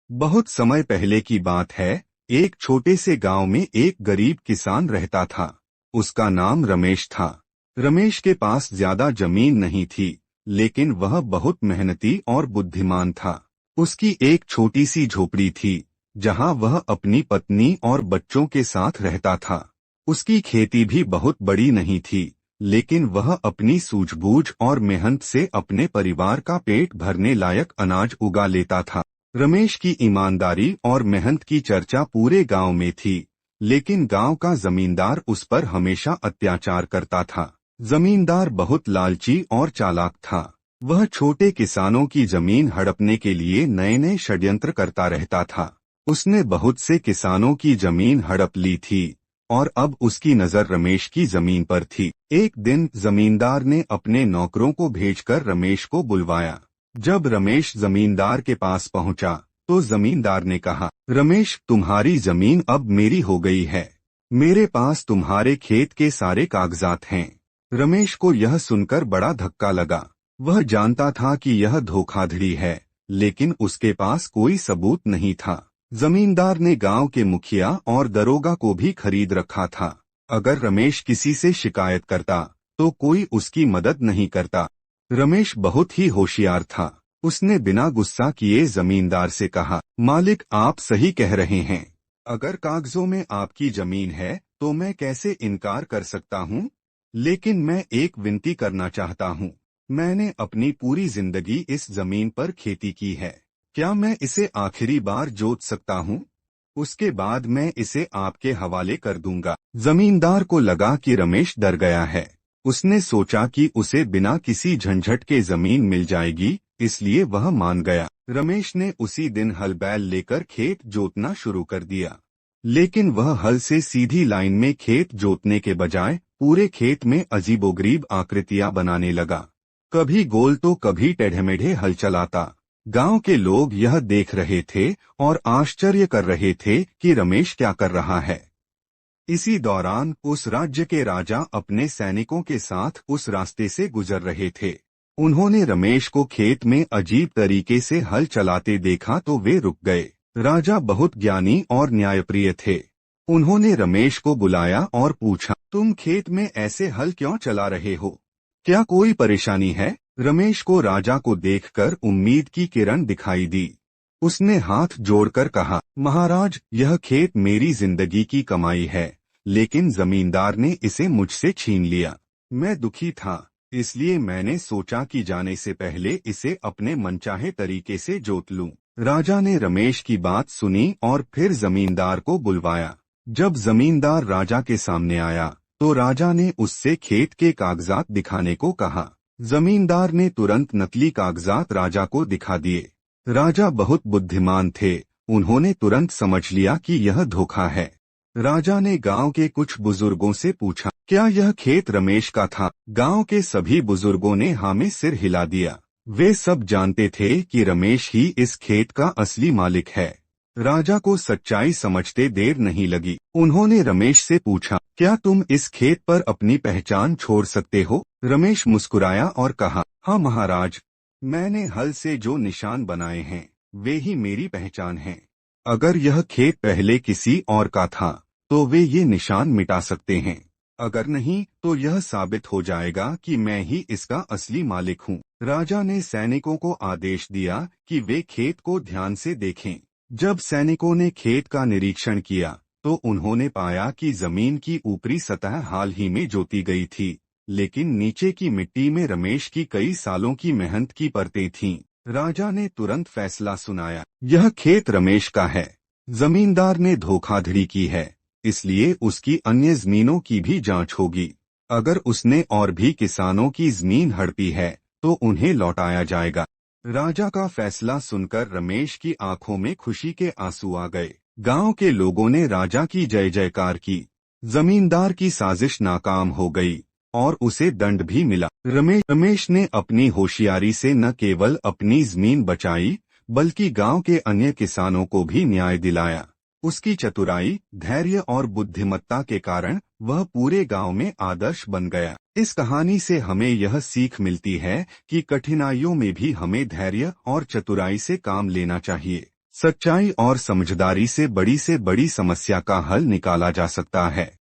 बहुत समय पहले की बात है। एक छोटे से गांव में एक गरीब किसान रहता था। उसका नाम रमेश था। रमेश के पास ज्यादा जमीन नहीं थी, लेकिन वह बहुत मेहनती और बुद्धिमान था। उसकी एक छोटी सी झोपड़ी थी, जहां वह अपनी पत्नी और बच्चों के साथ रहता था। उसकी खेती भी बहुत बड़ी नहीं थी, लेकिन वह अपनी सूझबूझ और मेहनत से अपने परिवार का पेट भरने लायक अनाज उगा लेता था। रमेश की ईमानदारी और मेहनत की चर्चा पूरे गांव में थी, लेकिन गांव का जमींदार उस पर हमेशा अत्याचार करता था। जमींदार बहुत लालची और चालाक था। वह छोटे किसानों की जमीन हड़पने के लिए नए नए षड्यंत्र करता रहता था। उसने बहुत से किसानों की जमीन हड़प ली थी और अब उसकी नजर रमेश की जमीन पर थी। एक दिन जमींदार ने अपने नौकरों को भेजकर रमेश को बुलवाया। जब रमेश जमींदार के पास पहुंचा, तो जमींदार ने कहा, रमेश, तुम्हारी जमीन अब मेरी हो गई है। मेरे पास तुम्हारे खेत के सारे कागजात हैं। रमेश को यह सुनकर बड़ा धक्का लगा। वह जानता था कि यह धोखाधड़ी है, लेकिन उसके पास कोई सबूत नहीं था। जमींदार ने गांव के मुखिया और दरोगा को भी खरीद रखा था। अगर रमेश किसी से शिकायत करता, तो कोई उसकी मदद नहीं करता। रमेश बहुत ही होशियार था। उसने बिना गुस्सा किए जमींदार से कहा, मालिक, आप सही कह रहे हैं। अगर कागजों में आपकी जमीन है, तो मैं कैसे इनकार कर सकता हूँ। लेकिन मैं एक विनती करना चाहता हूँ। मैंने अपनी पूरी जिंदगी इस जमीन पर खेती की है। क्या मैं इसे आखिरी बार जोत सकता हूँ? उसके बाद मैं इसे आपके हवाले कर दूंगा। जमींदार को लगा कि रमेश डर गया है। उसने सोचा कि उसे बिना किसी झंझट के जमीन मिल जाएगी, इसलिए वह मान गया। रमेश ने उसी दिन हल बैल लेकर खेत जोतना शुरू कर दिया। लेकिन वह हल से सीधी लाइन में खेत जोतने के बजाय पूरे खेत में अजीबोगरीब आकृतियां बनाने लगा। कभी गोल तो कभी टेढ़मेढ़े हल चलाता। गांव के लोग यह देख रहे थे और आश्चर्य कर रहे थे कि रमेश क्या कर रहा है। इसी दौरान उस राज्य के राजा अपने सैनिकों के साथ उस रास्ते से गुजर रहे थे। उन्होंने रमेश को खेत में अजीब तरीके से हल चलाते देखा तो वे रुक गए। राजा बहुत ज्ञानी और न्यायप्रिय थे। उन्होंने रमेश को बुलाया और पूछा, तुम खेत में ऐसे हल क्यों चला रहे हो? क्या कोई परेशानी है? रमेश को राजा को देखकर उम्मीद की किरण दिखाई दी। उसने हाथ जोड़कर कहा, महाराज, यह खेत मेरी जिंदगी की कमाई है, लेकिन जमींदार ने इसे मुझसे छीन लिया। मैं दुखी था, इसलिए मैंने सोचा कि जाने से पहले इसे अपने मनचाहे तरीके से जोत लूं। राजा ने रमेश की बात सुनी और फिर जमींदार को बुलवाया। जब जमींदार राजा के सामने आया, तो राजा ने उससे खेत के कागजात दिखाने को कहा। जमींदार ने तुरंत नकली कागजात राजा को दिखा दिए। राजा बहुत बुद्धिमान थे। उन्होंने तुरंत समझ लिया कि यह धोखा है। राजा ने गांव के कुछ बुजुर्गों से पूछा, क्या यह खेत रमेश का था? गांव के सभी बुजुर्गों ने हाँ में सिर हिला दिया। वे सब जानते थे कि रमेश ही इस खेत का असली मालिक है। राजा को सच्चाई समझते देर नहीं लगी। उन्होंने रमेश से पूछा, क्या तुम इस खेत पर अपनी पहचान छोड़ सकते हो? रमेश मुस्कुराया और कहा, हाँ महाराज, मैंने हल से जो निशान बनाए हैं, वे ही मेरी पहचान हैं। अगर यह खेत पहले किसी और का था, तो वे ये निशान मिटा सकते हैं। अगर नहीं, तो यह साबित हो जाएगा कि मैं ही इसका असली मालिक हूँ। राजा ने सैनिकों को आदेश दिया कि वे खेत को ध्यान से देखें। जब सैनिकों ने खेत का निरीक्षण किया, तो उन्होंने पाया कि जमीन की ऊपरी सतह हाल ही में जोती गई थी, लेकिन नीचे की मिट्टी में रमेश की कई सालों की मेहनत की परतें थीं। राजा ने तुरंत फैसला सुनाया, यह खेत रमेश का है। जमींदार ने धोखाधड़ी की है, इसलिए उसकी अन्य जमीनों की भी जांच होगी। अगर उसने और भी किसानों की जमीन हड़पी है, तो उन्हें लौटाया जाएगा। राजा का फैसला सुनकर रमेश की आंखों में खुशी के आंसू आ गए। गांव के लोगों ने राजा की जय जयकार की। जमींदार की साजिश नाकाम हो गई और उसे दंड भी मिला। रमेश ने अपनी होशियारी से न केवल अपनी जमीन बचाई, बल्कि गांव के अन्य किसानों को भी न्याय दिलाया। उसकी चतुराई, धैर्य और बुद्धिमत्ता के कारण वह पूरे गांव में आदर्श बन गया। इस कहानी से हमें यह सीख मिलती है कि कठिनाइयों में भी हमें धैर्य और चतुराई से काम लेना चाहिए। सच्चाई और समझदारी से बड़ी समस्या का हल निकाला जा सकता है।